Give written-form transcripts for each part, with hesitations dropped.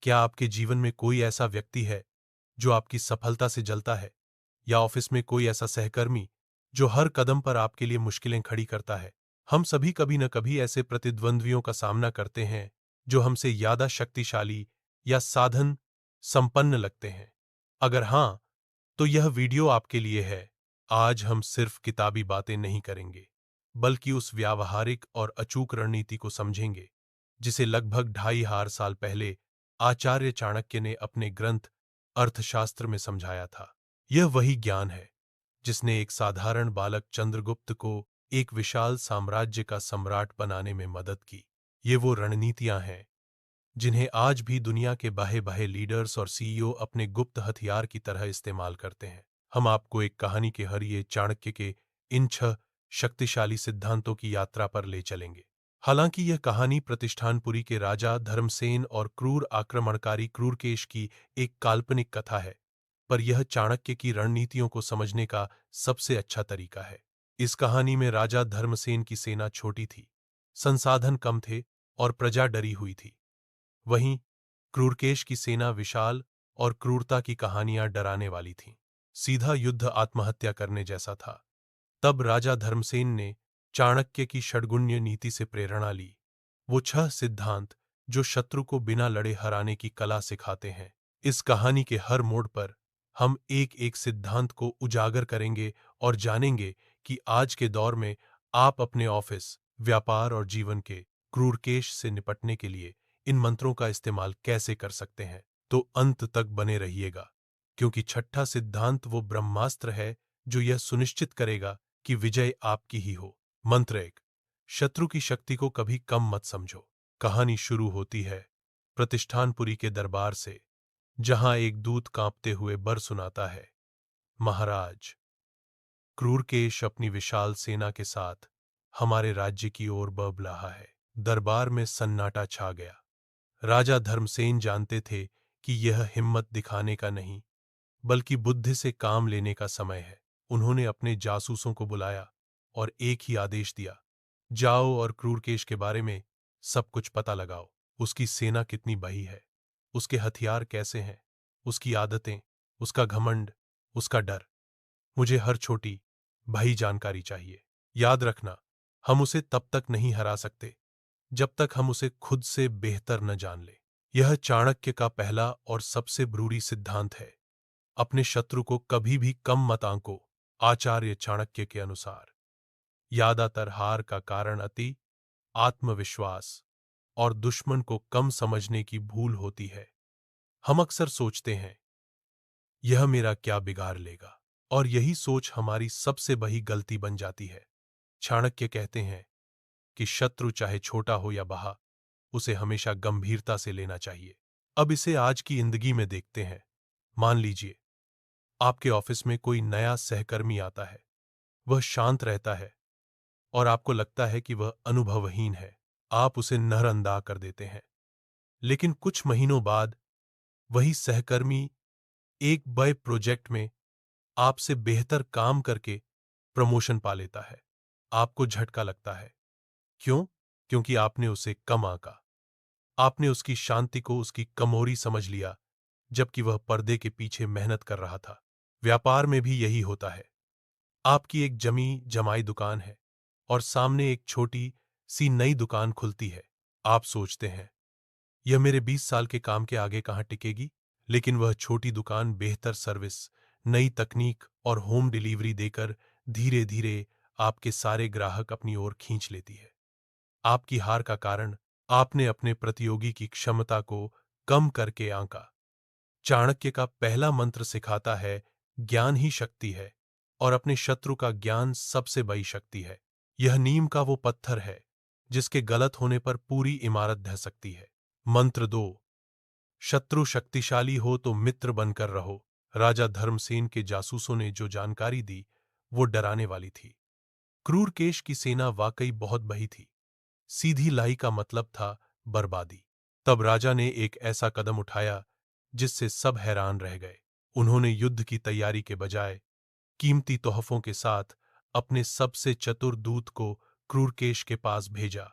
क्या आपके जीवन में कोई ऐसा व्यक्ति है जो आपकी सफलता से जलता है, या ऑफिस में कोई ऐसा सहकर्मी जो हर कदम पर आपके लिए मुश्किलें खड़ी करता है? हम सभी कभी न कभी ऐसे प्रतिद्वंद्वियों का सामना करते हैं जो हमसे ज्यादा शक्तिशाली या साधन संपन्न लगते हैं। अगर हां, तो यह वीडियो आपके लिए है। आज हम सिर्फ किताबी बातें नहीं करेंगे, बल्कि उस व्यावहारिक और अचूक रणनीति को समझेंगे जिसे लगभग 2,500 साल पहले आचार्य चाणक्य ने अपने ग्रंथ अर्थशास्त्र में समझाया था। यह वही ज्ञान है जिसने एक साधारण बालक चंद्रगुप्त को एक विशाल साम्राज्य का सम्राट बनाने में मदद की। ये वो रणनीतियां हैं जिन्हें आज भी दुनिया के बहे बहे लीडर्स और सीईओ अपने गुप्त हथियार की तरह इस्तेमाल करते हैं। हम आपको एक कहानी के जरिए चाणक्य के इन 6 शक्तिशाली सिद्धांतों की यात्रा पर ले चलेंगे। हालांकि यह कहानी प्रतिष्ठानपुरी के राजा धर्मसेन और क्रूर आक्रमणकारी क्रूरकेश की एक काल्पनिक कथा है, पर यह चाणक्य की रणनीतियों को समझने का सबसे अच्छा तरीका है। इस कहानी में राजा धर्मसेन की सेना छोटी थी, संसाधन कम थे और प्रजा डरी हुई थी। वहीं क्रूरकेश की सेना विशाल और क्रूरता की कहानियां डराने वाली थीं। सीधा युद्ध आत्महत्या करने जैसा था। तब राजा धर्मसेन ने चाणक्य की षड्गुण्य नीति से प्रेरणा ली। वो 6 सिद्धांत जो शत्रु को बिना लड़े हराने की कला सिखाते हैं। इस कहानी के हर मोड़ पर हम एक एक सिद्धांत को उजागर करेंगे और जानेंगे कि आज के दौर में आप अपने ऑफिस, व्यापार और जीवन के क्रूरकेश से निपटने के लिए इन मंत्रों का इस्तेमाल कैसे कर सकते हैं। तो अंत तक बने रहिएगा, क्योंकि छठा सिद्धांत वो ब्रह्मास्त्र है जो यह सुनिश्चित करेगा कि विजय आपकी ही हो। मंत्र 1। शत्रु की शक्ति को कभी कम मत समझो। कहानी शुरू होती है प्रतिष्ठानपुरी के दरबार से, जहां एक दूत कांपते हुए बर सुनाता है, महाराज, क्रूरकेश अपनी विशाल सेना के साथ हमारे राज्य की ओर बढ़ रहा है। दरबार में सन्नाटा छा गया। राजा धर्मसेन जानते थे कि यह हिम्मत दिखाने का नहीं, बल्कि बुद्धि से काम लेने का समय है। उन्होंने अपने जासूसों को बुलाया और एक ही आदेश दिया, जाओ और क्रूरकेश के बारे में सब कुछ पता लगाओ। उसकी सेना कितनी बड़ी है, उसके हथियार कैसे हैं, उसकी आदतें, उसका घमंड, उसका डर। मुझे हर छोटी बड़ी जानकारी चाहिए। याद रखना, हम उसे तब तक नहीं हरा सकते जब तक हम उसे खुद से बेहतर न जान ले। यह चाणक्य का पहला और सबसे बुरी सिद्धांत है। अपने शत्रु को कभी भी कम मत आंको। आचार्य चाणक्य के अनुसार ज्यादातर हार का कारण अति आत्मविश्वास और दुश्मन को कम समझने की भूल होती है। हम अक्सर सोचते हैं, यह मेरा क्या बिगाड़ लेगा, और यही सोच हमारी सबसे बड़ी गलती बन जाती है। चाणक्य कहते हैं कि शत्रु चाहे छोटा हो या बड़ा, उसे हमेशा गंभीरता से लेना चाहिए। अब इसे आज की जिंदगी में देखते हैं। मान लीजिए आपके ऑफिस में कोई नया सहकर्मी आता है। वह शांत रहता है और आपको लगता है कि वह अनुभवहीन है। आप उसे नजरअंदाज कर देते हैं। लेकिन कुछ महीनों बाद वही सहकर्मी एक बड़े प्रोजेक्ट में आपसे बेहतर काम करके प्रमोशन पा लेता है। आपको झटका लगता है। क्यों? क्योंकि आपने उसे कम आंका। आपने उसकी शांति को उसकी कमजोरी समझ लिया, जबकि वह पर्दे के पीछे मेहनत कर रहा था। व्यापार में भी यही होता है। आपकी एक जमी जमाई दुकान है और सामने एक छोटी सी नई दुकान खुलती है। आप सोचते हैं, यह मेरे 20 साल के काम के आगे कहां टिकेगी? लेकिन वह छोटी दुकान बेहतर सर्विस, नई तकनीक और होम डिलीवरी देकर धीरे धीरे आपके सारे ग्राहक अपनी ओर खींच लेती है। आपकी हार का कारण आपने अपने प्रतियोगी की क्षमता को कम करके आंका। चाणक्य का पहला मंत्र सिखाता है, ज्ञान ही शक्ति है और अपने शत्रु का ज्ञान सबसे बड़ी शक्ति है। यह नीम का वो पत्थर है जिसके गलत होने पर पूरी इमारत ढह सकती है। मंत्र 2। शत्रु शक्तिशाली हो तो मित्र बनकर रहो। राजा धर्मसेन के जासूसों ने जो जानकारी दी वो डराने वाली थी। क्रूरकेश की सेना वाकई बहुत बड़ी थी। सीधी लड़ाई का मतलब था बर्बादी। तब राजा ने एक ऐसा कदम उठाया जिससे सब हैरान रह गए। उन्होंने युद्ध की तैयारी के बजाय कीमती तोहफों के साथ अपने सबसे चतुर दूत को क्रूरकेश के पास भेजा।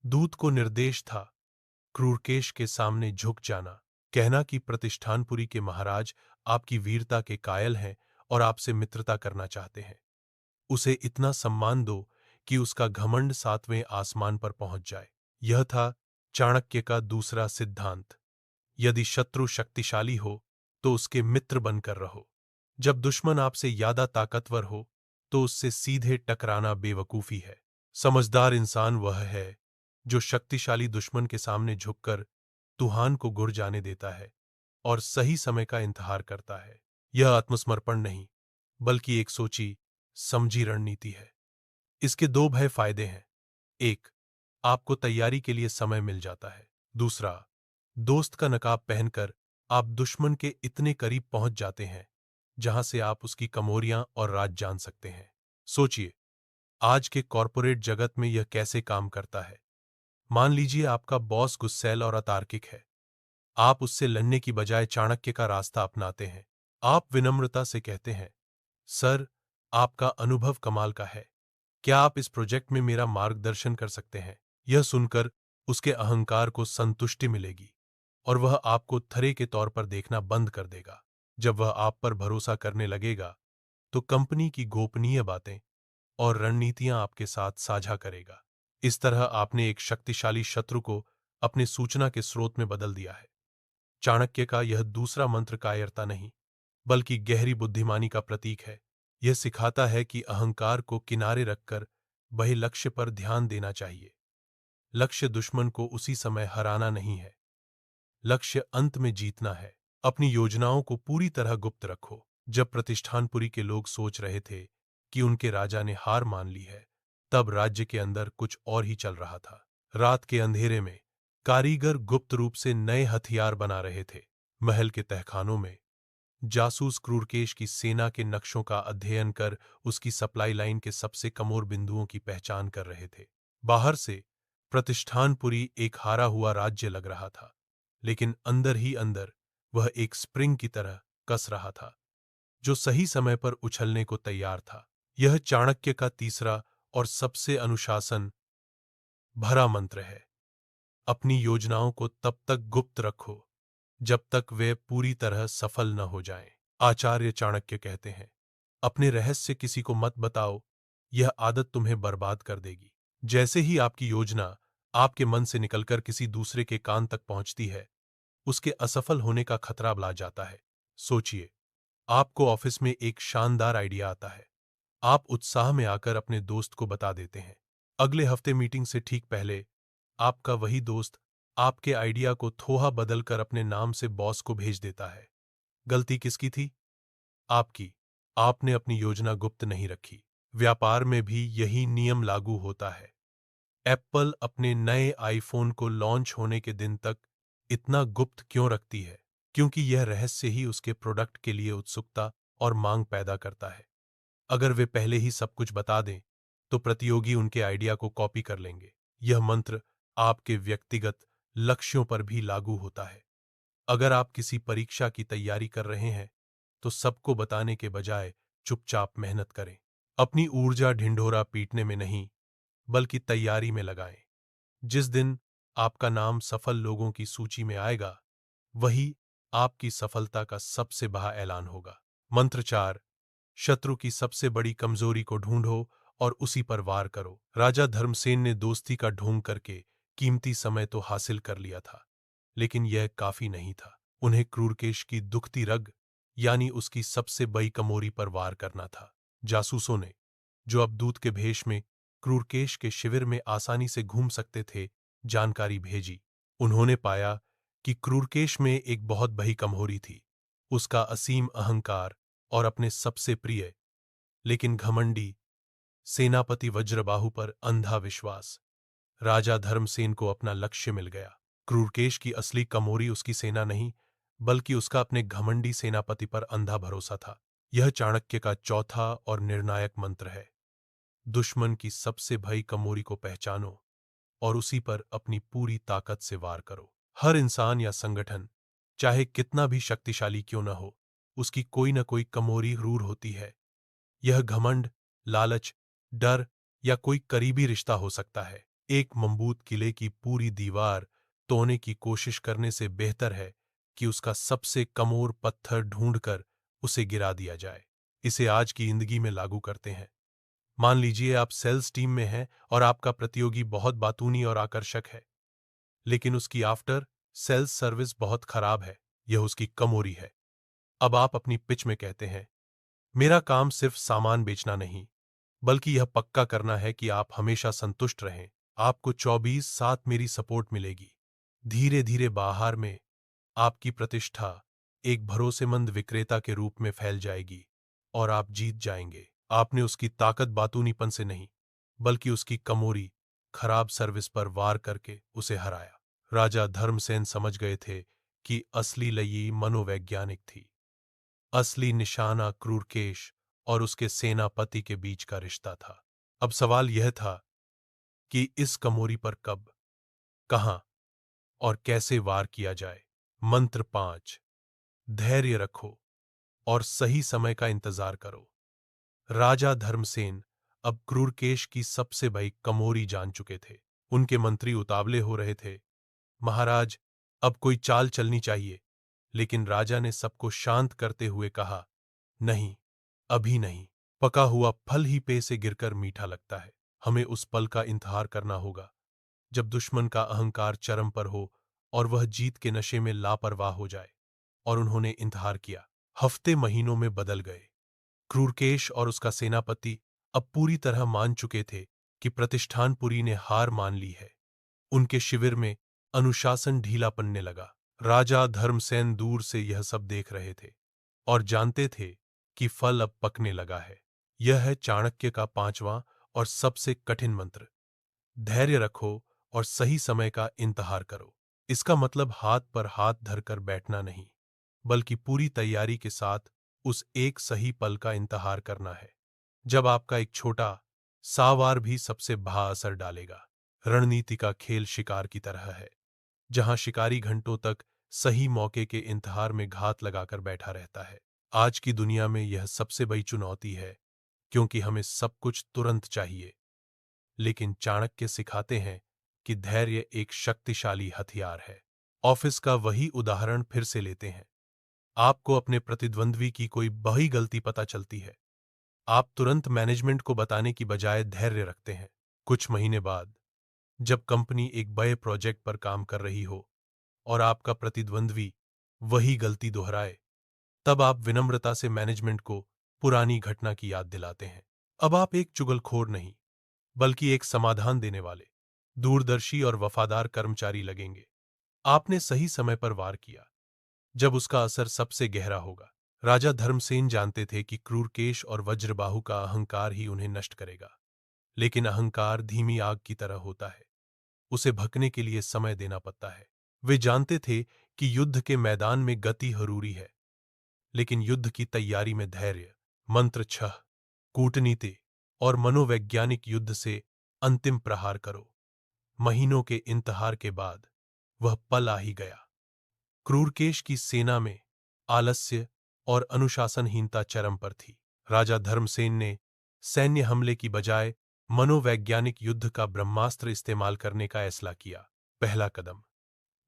दूत को निर्देश था, क्रूरकेश के सामने झुक जाना, कहना कि प्रतिष्ठानपुरी के महाराज आपकी वीरता के कायल हैं और आपसे मित्रता करना चाहते हैं। उसे इतना सम्मान दो कि उसका घमंड 7वें आसमान पर पहुंच जाए। यह था चाणक्य का दूसरा सिद्धांत। यदि शत्रु शक्तिशाली हो तो उसके मित्र बनकर रहो। जब दुश्मन आपसे ज्यादा ताकतवर हो तो उससे सीधे टकराना बेवकूफी है। समझदार इंसान वह है जो शक्तिशाली दुश्मन के सामने झुककर तूफान को गुर जाने देता है और सही समय का इंतजार करता है। यह आत्मसमर्पण नहीं, बल्कि एक सोची समझी रणनीति है। इसके दो भय फायदे हैं। एक, आपको तैयारी के लिए समय मिल जाता है। दूसरा, दोस्त का नकाब पहनकर आप दुश्मन के इतने करीब पहुंच जाते हैं जहां से आप उसकी कमोरियां और राज जान सकते हैं। सोचिए, आज के कॉरपोरेट जगत में यह कैसे काम करता है। मान लीजिए आपका बॉस गुस्सैल और अतार्किक है। आप उससे लड़ने की बजाय चाणक्य का रास्ता अपनाते हैं। आप विनम्रता से कहते हैं, सर, आपका अनुभव कमाल का है, क्या आप इस प्रोजेक्ट में मेरा मार्गदर्शन कर सकते हैं। यह सुनकर उसके अहंकार को संतुष्टि मिलेगी और वह आपको थरे के तौर पर देखना बंद कर देगा। जब वह आप पर भरोसा करने लगेगा तो कंपनी की गोपनीय बातें और रणनीतियां आपके साथ साझा करेगा। इस तरह आपने एक शक्तिशाली शत्रु को अपने सूचना के स्रोत में बदल दिया है। चाणक्य का यह दूसरा मंत्र कायरता नहीं, बल्कि गहरी बुद्धिमानी का प्रतीक है। यह सिखाता है कि अहंकार को किनारे रखकर वही लक्ष्य पर ध्यान देना चाहिए। लक्ष्य दुश्मन को उसी समय हराना नहीं है, लक्ष्य अंत में जीतना है। अपनी योजनाओं को पूरी तरह गुप्त रखो। जब प्रतिष्ठानपुरी के लोग सोच रहे थे कि उनके राजा ने हार मान ली है, तब राज्य के अंदर कुछ और ही चल रहा था। रात के अंधेरे में कारीगर गुप्त रूप से नए हथियार बना रहे थे। महल के तहखानों में जासूस क्रूरकेश की सेना के नक्शों का अध्ययन कर उसकी सप्लाई लाइन के सबसे कमजोर बिंदुओं की पहचान कर रहे थे। बाहर से प्रतिष्ठानपुरी एक हारा हुआ राज्य लग रहा था, लेकिन अंदर ही अंदर वह एक स्प्रिंग की तरह कस रहा था, जो सही समय पर उछलने को तैयार था। यह चाणक्य का तीसरा और सबसे अनुशासन भरा मंत्र है। अपनी योजनाओं को तब तक गुप्त रखो जब तक वे पूरी तरह सफल न हो जाएं। आचार्य चाणक्य कहते हैं, अपने रहस्य किसी को मत बताओ, यह आदत तुम्हें बर्बाद कर देगी। जैसे ही आपकी योजना आपके मन से निकलकर किसी दूसरे के कान तक पहुंचती है, उसके असफल होने का खतरा ला जाता है। सोचिए, आपको ऑफिस में एक शानदार आइडिया आता है। आप उत्साह में आकर अपने दोस्त को बता देते हैं। अगले हफ्ते मीटिंग से ठीक पहले आपका वही दोस्त आपके आइडिया को थोड़ा बदलकर अपने नाम से बॉस को भेज देता है। गलती किसकी थी? आपकी। आपने अपनी योजना गुप्त नहीं रखी। व्यापार में भी यही नियम लागू होता है। एप्पल अपने नए आईफोन को लॉन्च होने के दिन तक इतना गुप्त क्यों रखती है? क्योंकि यह रहस्य ही उसके प्रोडक्ट के लिए उत्सुकता और मांग पैदा करता है। अगर वे पहले ही सब कुछ बता दें, तो प्रतियोगी उनके आइडिया को कॉपी कर लेंगे। यह मंत्र आपके व्यक्तिगत लक्ष्यों पर भी लागू होता है। अगर आप किसी परीक्षा की तैयारी कर रहे हैं, तो सबको बताने के बजाय चुपचाप मेहनत करें। अपनी ऊर्जा ढिंढोरा पीटने में नहीं, बल्कि तैयारी में लगाएं। जिस दिन आपका नाम सफल लोगों की सूची में आएगा, वही आपकी सफलता का सबसे बड़ा ऐलान होगा। मंत्र 4, शत्रु की सबसे बड़ी कमजोरी को ढूंढो और उसी पर वार करो। राजा धर्मसेन ने दोस्ती का ढोंग करके कीमती समय तो हासिल कर लिया था, लेकिन यह काफी नहीं था। उन्हें क्रूरकेश की दुखती रग, यानी उसकी सबसे बड़ी कमोरी पर वार करना था। जासूसों ने, जो अब दूत के भेष में क्रूरकेश के शिविर में आसानी से घूम सकते थे, जानकारी भेजी। उन्होंने पाया कि क्रूरकेश में एक बहुत बड़ी कमजोरी थी, उसका असीम अहंकार और अपने सबसे प्रिय लेकिन घमंडी सेनापति वज्रबाहु पर अंधा विश्वास। राजा धर्मसेन को अपना लक्ष्य मिल गया। क्रूरकेश की असली कमोरी उसकी सेना नहीं, बल्कि उसका अपने घमंडी सेनापति पर अंधा भरोसा था। यह चाणक्य का चौथा और निर्णायक मंत्र है। दुश्मन की सबसे भई कमोरी को पहचानो और उसी पर अपनी पूरी ताकत से वार करो। हर इंसान या संगठन, चाहे कितना भी शक्तिशाली क्यों न हो, उसकी कोई न कोई कमोरी जरूर होती है। यह घमंड, लालच, डर या कोई करीबी रिश्ता हो सकता है। एक मजबूत किले की पूरी दीवार तोड़ने की कोशिश करने से बेहतर है कि उसका सबसे कमोर पत्थर ढूंढकर उसे गिरा दिया जाए। इसे आज की जिंदगी में लागू करते हैं। मान लीजिए आप सेल्स टीम में हैं और आपका प्रतियोगी बहुत बातूनी और आकर्षक है, लेकिन उसकी आफ्टर सेल्स सर्विस बहुत खराब है। यह उसकी कमोरी है। अब आप अपनी पिच में कहते हैं, मेरा काम सिर्फ सामान बेचना नहीं, बल्कि यह पक्का करना है कि आप हमेशा संतुष्ट रहें। आपको 24/7 मेरी सपोर्ट मिलेगी। धीरे धीरे बाहर में आपकी प्रतिष्ठा एक भरोसेमंद विक्रेता के रूप में फैल जाएगी और आप जीत जाएंगे। आपने उसकी ताकत बातूनीपन से नहीं, बल्कि उसकी कमोरी खराब सर्विस पर वार करके उसे हराया। राजा धर्मसेन समझ गए थे कि असली लड़ाई मनोवैज्ञानिक थी। असली निशाना क्रूरकेश और उसके सेनापति के बीच का रिश्ता था। अब सवाल यह था कि इस कमोरी पर कब, कहां और कैसे वार किया जाए। मंत्र 5। धैर्य रखो और सही समय का इंतजार करो। राजा धर्मसेन अब क्रूरकेश की सबसे बड़ी कमोरी जान चुके थे। उनके मंत्री उतावले हो रहे थे। महाराज, अब कोई चाल चलनी चाहिए। लेकिन राजा ने सबको शांत करते हुए कहा, नहीं, अभी नहीं। पका हुआ फल ही पेड़ से गिरकर मीठा लगता है। हमें उस पल का इंतजार करना होगा जब दुश्मन का अहंकार चरम पर हो और वह जीत के नशे में लापरवाह हो जाए। और उन्होंने इंतजार किया। हफ्ते महीनों में बदल गए। क्रूरकेश और उसका सेनापति अब पूरी तरह मान चुके थे कि प्रतिष्ठानपुरी ने हार मान ली है। उनके शिविर में अनुशासन ढीला पड़ने लगा। राजा धर्मसेन दूर से यह सब देख रहे थे और जानते थे कि फल अब पकने लगा है। यह है चाणक्य का 5वां और सबसे कठिन मंत्र। धैर्य रखो और सही समय का इंतजार करो। इसका मतलब हाथ पर हाथ धरकर बैठना नहीं, बल्कि पूरी तैयारी के साथ उस एक सही पल का इंतजार करना है जब आपका एक छोटा सावार भी सबसे भा असर डालेगा। रणनीति का खेल शिकार की तरह है, जहां शिकारी घंटों तक सही मौके के इंतजार में घात लगाकर बैठा रहता है। आज की दुनिया में यह सबसे बड़ी चुनौती है, क्योंकि हमें सब कुछ तुरंत चाहिए। लेकिन चाणक्य सिखाते हैं कि धैर्य एक शक्तिशाली हथियार है। ऑफिस का वही उदाहरण फिर से लेते हैं। आपको अपने प्रतिद्वंद्वी की कोई बड़ी गलती पता चलती है। आप तुरंत मैनेजमेंट को बताने की बजाय धैर्य रखते हैं। कुछ महीने बाद जब कंपनी एक बड़े प्रोजेक्ट पर काम कर रही हो और आपका प्रतिद्वंद्वी वही गलती दोहराए, तब आप विनम्रता से मैनेजमेंट को पुरानी घटना की याद दिलाते हैं। अब आप एक चुगलखोर नहीं, बल्कि एक समाधान देने वाले, दूरदर्शी और वफादार कर्मचारी लगेंगे। आपने सही समय पर वार किया, जब उसका असर सबसे गहरा होगा। राजा धर्मसेन जानते थे कि क्रूरकेश और वज्रबाहु का अहंकार ही उन्हें नष्ट करेगा। लेकिन अहंकार धीमी आग की तरह होता है। उसे भकने के लिए समय देना पड़ता है। वे जानते थे कि युद्ध के मैदान में गति जरूरी है, लेकिन युद्ध की तैयारी में धैर्य। मंत्र 6। कूटनीति और मनोवैज्ञानिक युद्ध से अंतिम प्रहार करो। महीनों के इंतजार के बाद वह पल आ ही गया। क्रूरकेश की सेना में आलस्य और अनुशासनहीनता चरम पर थी। राजा धर्मसेन ने सैन्य हमले की बजाय मनोवैज्ञानिक युद्ध का ब्रह्मास्त्र इस्तेमाल करने का फैसला किया। पहला कदम,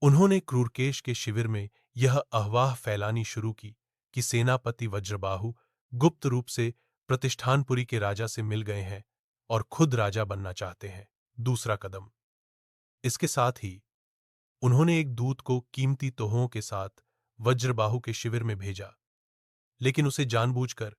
उन्होंने क्रूरकेश के शिविर में यह अफवाह फैलानी शुरू की कि सेनापति वज्रबाहु गुप्त रूप से प्रतिष्ठानपुरी के राजा से मिल गए हैं और खुद राजा बनना चाहते हैं। दूसरा कदम, इसके साथ ही उन्होंने एक दूत को कीमती तोहफों के साथ वज्रबाहु के शिविर में भेजा, लेकिन उसे जानबूझकर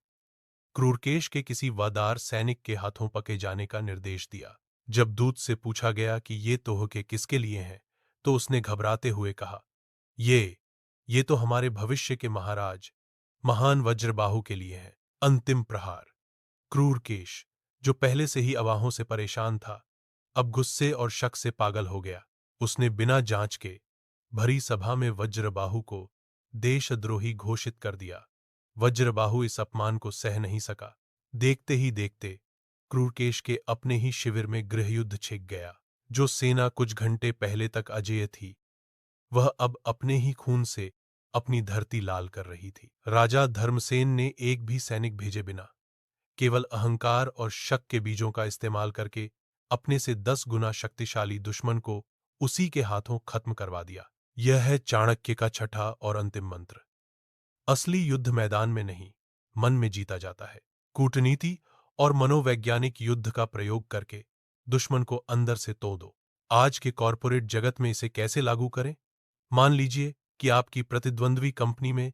क्रूरकेश के किसी वफादार सैनिक के हाथों पके जाने का निर्देश दिया। जब दूत से पूछा गया कि ये तोहफे किसके लिए हैं, तो उसने घबराते हुए कहा, ये तो हमारे भविष्य के महाराज महान वज्रबाहु के लिए हैं। अंतिम प्रहार। क्रूरकेश, जो पहले से ही अवाहों से परेशान था, अब गुस्से और शक से पागल हो गया। उसने बिना जांच के भरी सभा में वज्रबाहु को देशद्रोही घोषित कर दिया। वज्रबाहु इस अपमान को सह नहीं सका। देखते ही देखते क्रूरकेश के अपने ही शिविर में गृहयुद्ध छिड़ गया। जो सेना कुछ घंटे पहले तक अजेय थी, वह अब अपने ही खून से अपनी धरती लाल कर रही थी। राजा धर्मसेन ने एक भी सैनिक भेजे बिना, केवल अहंकार और शक के बीजों का इस्तेमाल करके अपने से 10 गुना शक्तिशाली दुश्मन को उसी के हाथों खत्म करवा दिया। यह है चाणक्य का छठा और अंतिम मंत्र। असली युद्ध मैदान में नहीं, मन में जीता जाता है। कूटनीति और मनोवैज्ञानिक युद्ध का प्रयोग करके दुश्मन को अंदर से तोड़ दो। आज के कॉरपोरेट जगत में इसे कैसे लागू करें? मान लीजिए कि आपकी प्रतिद्वंद्वी कंपनी में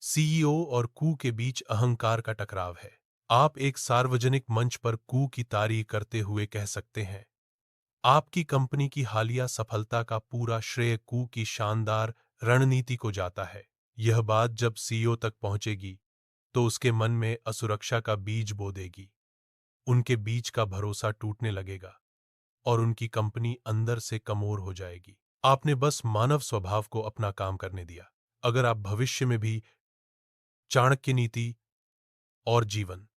सीईओ और कू के बीच अहंकार का टकराव है। आप एक सार्वजनिक मंच पर कू की तारीफ करते हुए कह सकते हैं, आपकी कंपनी की हालिया सफलता का पूरा श्रेय कू की शानदार रणनीति को जाता है। यह बात जब सीईओ तक पहुंचेगी तो उसके मन में असुरक्षा का बीज बो देगी। उनके बीच का भरोसा टूटने लगेगा और उनकी कंपनी अंदर से कमजोर हो जाएगी। आपने बस मानव स्वभाव को अपना काम करने दिया। अगर आप भविष्य में भी चाणक्य नीति और जीवन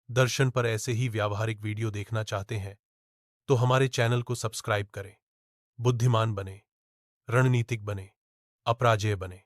दर्शन पर ऐसे ही व्यावहारिक वीडियो देखना चाहते हैं तो हमारे चैनल को सब्सक्राइब करें। बुद्धिमान बने, रणनीतिक बने, अपराजेय बने।